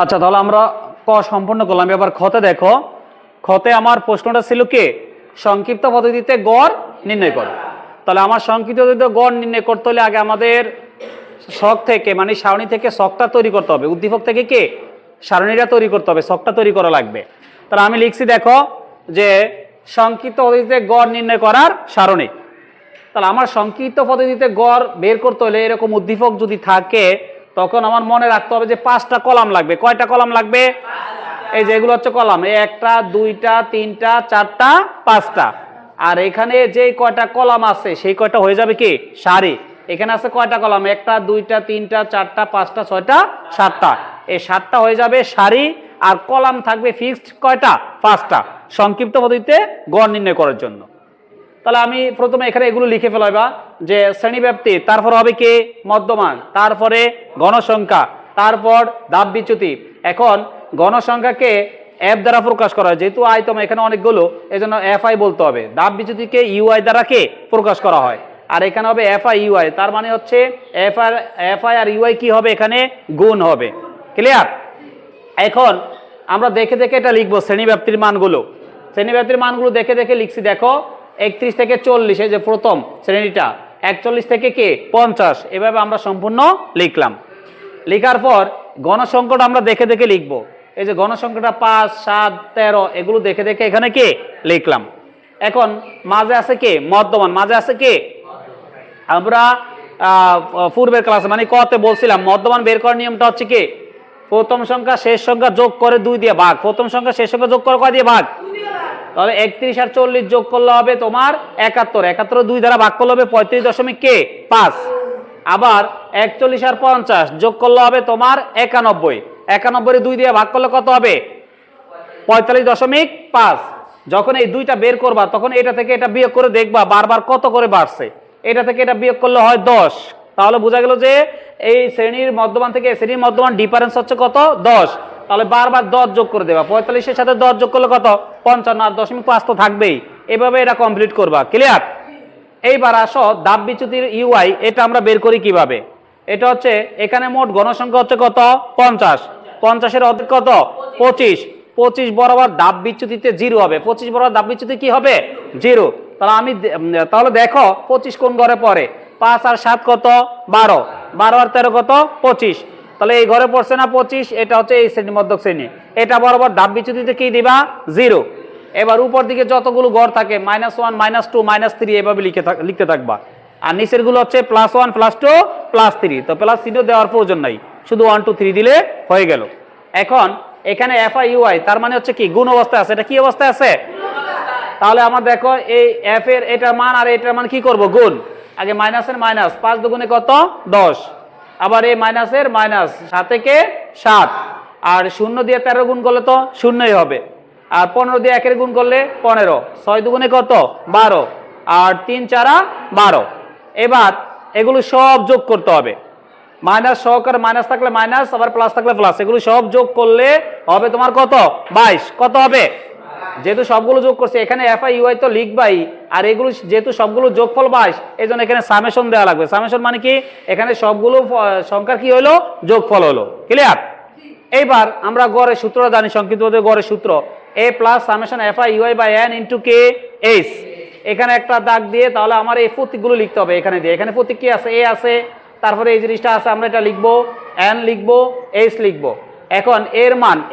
আচ্ছা, তাহলে আমরা ক সম্পূর্ণ করলাম। এবার খতে দেখো, খতে আমার প্রশ্নটা ছিল কি, সংক্ষিপ্ত পদ্ধতিতে গড় নির্ণয় করো। তাহলে আমার সংক্ষিপ্ত পদ্ধতিতে গড় নির্ণয় করতে হলে আগে আমাদের ছক থেকে মানে সারণী থেকে ছকটা তৈরি করতে হবে। উদ্দীপক থেকে কি সারণীটা তৈরি করতে হবে, ছকটা তৈরি করা লাগবে। তাহলে আমি লিখছি দেখো যে সংক্ষিপ্ত পদ্ধতিতে গড় নির্ণয় করার সারণী। তাহলে আমার সংক্ষিপ্ত পদ্ধতিতে গড় বের করতে হলে এরকম উদ্দীপক যদি থাকে তখন আমার মনে রাখতে হবে যে 5টা কলাম লাগবে। কয়টা কলাম লাগবে? এই যে এগুলো হচ্ছে কলাম, এই 1টা 2টা 3টা 4টা 5টা। আর এখানে যে কয়টা কলাম আছে সেই কয়টা হয়ে যাবে কি সারি। এখানে আছে কয়টা কলাম? 1টা 2টা 3টা 4টা 5টা 6টা 7টা। এই 7টা হয়ে যাবে সারি, আর কলাম থাকবে ফিক্সড কয়টা? 5টা, সংক্ষিপ্ত পদ্ধতিতে গড় নির্ণয় করার জন্য। তাহলে আমি প্রথমে এখানে এগুলো লিখে ফেলাইবা যে শ্রেণীব্যাপ্তি, তারপর হবে কি মধ্যমান, তারপরে গণসংখ্যা, তারপর ধাপ বিচ্যুতি। এখন গণসংখ্যাকে এফ দ্বারা প্রকাশ করা হয়, যেহেতু আইতম এখানে অনেকগুলো এই জন্য এফ আই বলতে হবে। ধাপ বিচ্যুতিকে ইউআই দ্বারা কে প্রকাশ করা হয়, আর এখানে হবে এফ আই ইউআই। তার মানে হচ্ছে এফ আই আর ইউআই কি হবে? এখানে গুণ হবে। ক্লিয়ার? এখন আমরা দেখে দেখে এটা লিখবো শ্রেণীব্যাপ্তির মানগুলো। শ্রেণীব্যাপ্তির মানগুলো দেখে দেখে লিখছি দেখো, 31 থেকে 40, এই যে প্রথম শ্রেণীটা, 41 থেকে কে 50, এভাবে আমরা সম্পূর্ণ লিখলাম। লিখার পর গণসংখ্যাটা আমরা দেখে দেখে লিখবো। এই যে গণসংখ্যাটা 5, 7, 13 এগুলো দেখে দেখে এখানে কে লিখলাম। এখন মাঝে আছে কে মধ্যমান, মাঝে আছে কে আমরা পূর্বের ক্লাসে মানে কতে বলছিলাম মধ্যমান বের করার নিয়মটা হচ্ছে কি, প্রথম সংখ্যা শেষ সংখ্যা যোগ করে 2 দিয়ে ভাগ। প্রথম সংখ্যা শেষ সংখ্যা যোগ করে কয় দিয়ে ভাগ? তাহলে 31 আর 40 যোগ করলে হবে তোমার 71। 71 2 দ্বারা ভাগ করলে হবে 35.5। আবার 41 আর 50 যোগ করলে হবে তোমার 91। 91 2 দিয়ে ভাগ করলে কত হবে? 45.5। যখন এই দুইটা বের করবা তখন এটা থেকে এটা বিয়োগ করে দেখবা বারবার কত করে বাড়ছে। এটা থেকে এটা বিয়োগ করলে হয় 10। তাহলে বোঝা গেল যে এই শ্রেণীর মধ্যমান থেকে শ্রেণীর মধ্যমান ডিফারেন্স হচ্ছে কত? 10। তাহলে বারবার 10 যোগ করে দেবা। 45-এর সাথে 10 যোগ করলে কত? 55। আর 0.5 তো থাকবেই। এভাবে এটা কমপ্লিট করবা। ক্লিয়ার? এইবার আসো ধাপ বিচ্যুতির ইউআই, এটা আমরা বের করি কিভাবে। এটা হচ্ছে এখানে মোট গণসংখ্যা হচ্ছে কত? 50। 50-এর অর্ধেক কত? 25। 25 বরাবর ধাপ বিচ্যুতিতে 0 হবে। 25 বরাবর ধাপ বিচ্যুতি কি হবে? 0। তাহলে দেখো 25 কোন ঘরে পড়ে? 5 আর 7 কত? 12। 12 আর 13 কত? 25। তাহলে এই ঘরে পড়ছে না 25? এটা হচ্ছে এই শ্রেণী মধ্যক শ্রেণী। এটা বরাবর ধাপ বিচ্যুতিতে কি দিবা? 0। এবার উপর দিকে যতগুলো ঘর থাকে -1 -2 -3 এভাবে লিখতে থাকবা। আর নিচের গুলো হচ্ছে +1 +2 +3। তো প্লাস চিহ্ন দেওয়ার প্রয়োজন নাই, শুধু 1 2 3 দিলে হয়ে গেল। এখন এখানে এফ আই ইউআই তার মানে হচ্ছে কি গুণ অবস্থায় আছে। এটা কি অবস্থায় আছে? তাহলে আমরা দেখো এই এফ এর এটার মান আর এটার মান কি করব? গুণ। আগে মাইনাসের মাইনাস, 5 দুগুণে কত? 10। আবার এই মাইনাসের মাইনাস, 7 থেকে 7। আর 0 দিয়ে 13 গুণ করলে তো শূন্যই হবে। আর 15 দিয়ে 1 এর গুণ করলে 15। 6 দুগুণে কত? 12। আর 3 4 12। এবার এগুলো সব যোগ করতে হবে। মাইনাস সহকারে মাইনাস থাকলে মাইনাস, আবার প্লাস থাকলে প্লাস, এগুলো সব যোগ করলে হবে তোমার কত? 22। কত হবে? যেহেতু সবগুলো যোগ করছে এখানে এফ আই ইউআই তো লিখবাই, আর এগুলো যেহেতু সবগুলো যোগফল 22 এই জন্য এখানে সামেশন দেওয়া লাগবে। সামেশন মানে কি? এখানে সবগুলো সংখ্যার কি হলো? যোগফল হলো। ক্লিয়ার? এইবার আমরা গড়ের সূত্রটা জানি, সংক্ষিপ্ত গড়ের সূত্র a plus summation F I U I by N into K H. এখানে একটা দাগ দিয়ে তাহলে আমার এই প্রতীকগুলো লিখতে হবে এখানে দিয়ে। এখানে প্রতীক কি আছে? এ আছে, তারপরে এই জিনিসটা আছে, আমরা এটা লিখবো, এন লিখবো, এইচ লিখবো। এখন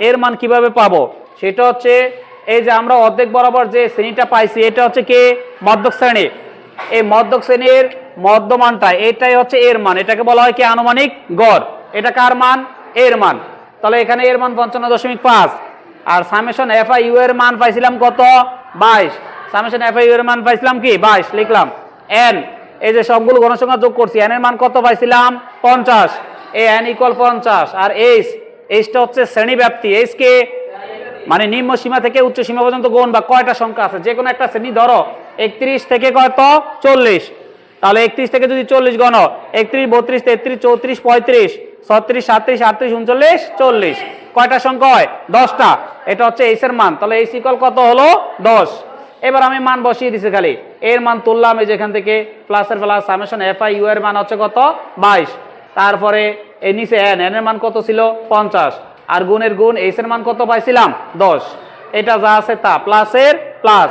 এর মান কিভাবে পাবো? সেটা হচ্ছে এই যে আমরা অর্ধেক বরাবর যে শ্রেণীটা পাইছি এটা হচ্ছে কি মধ্যক শ্রেণী। এই মধ্যক শ্রেণীর মধ্যমানটা এটাই হচ্ছে এর মান। এটাকে বলা হয় কি আনুমানিক গড়। এটা কার মান? এর মান। তাহলে এখানে এর মান 55.5। আর সামেশন এফ আই ইউ এর মান পাইছিলাম কত? 22। সামেশন এফ আই ইউ এর মান পাইছিলাম কি 22 লিখলাম। এন এই যে সবগুলো গণসংখ্যা যোগ করছি, এন এর মান কত পাইছিলাম? 50। A N equal 50। আর এইচটা হচ্ছে শ্রেণী ব্যাপ্তি। এইচ কে মানে নিম্ন সীমা থেকে উচ্চ সীমা পর্যন্ত গুণ বা কয়টা সংখ্যা আছে যে কোনো একটা শ্রেণী ধরো 31 থেকে কত? 40। তাহলে 31 থেকে যদি 40 গণ, 31 32 33 34 35 36 37 38 39 40, কয়টা সংখ্যা হয়? 10টা। এটা হচ্ছে এইচ এর মান। তাহলে এইচ ইকুয়াল কত হলো? 10। এবার আমি মান বসিয়ে দিছি, খালি এর মান তুললাম এই যেখান থেকে, প্লাসের plus summation F I U এর মান হচ্ছে কত? 22। তারপরে এই নিচে এন এর মান কত ছিল? 50। আর গুণের গুণ, এইচ এর মান কত পাইছিলাম 10, এটা যা আছে তা প্লাসের প্লাস,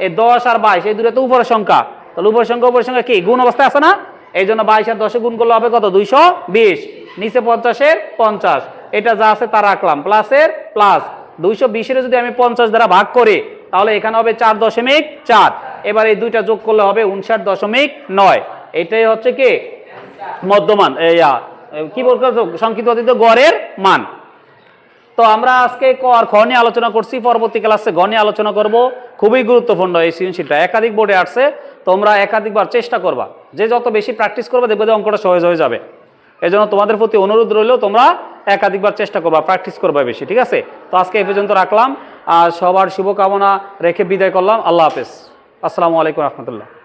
এই 10 আর 22 এই দুটো তো উপরের সংখ্যা, তাহলে উপরের সংখ্যা কি গুণ অবস্থায় আছে না, এই জন্য 22 আর 10 গুণ করলে হবে কত 220, নিচে 50-এর 50, এটা যা আছে তা রাখলাম প্লাসের প্লাস, 220-এর যদি আমি 50 দ্বারা ভাগ করি তাহলে এখানে হবে 4.4, এবার এই দুইটা যোগ করলে হবে 59.9, এটাই হচ্ছে কি মধ্যমান, কি বলতে সংক্ষিপ্ত পদ্ধতিতে গড়ের মান। তো আমরা আজকে ক আর খ নিয়ে আলোচনা করছি, পরবর্তী ক্লাসে ঘ নিয়ে আলোচনা করব। খুবই গুরুত্বপূর্ণ এই সৃজনশীলটা, একাধিক বোর্ডে আসছে, তোমরা একাধিকবার চেষ্টা করবা, যে যত বেশি প্র্যাকটিস করবে দেখবে যে অঙ্কটা সহজ হয়ে যাবে। এই জন্য তোমাদের প্রতি অনুরোধ রইল, তোমরা একাধিকবার চেষ্টা করবা, প্র্যাকটিস করবা বেশি, ঠিক আছে? তো আজকে এই পর্যন্ত রাখলাম, আর সবার শুভকামনা রেখে বিদায় করলাম। আল্লাহ হাফেজ, আসসালামু আলাইকুম রহমতুল্লাহ।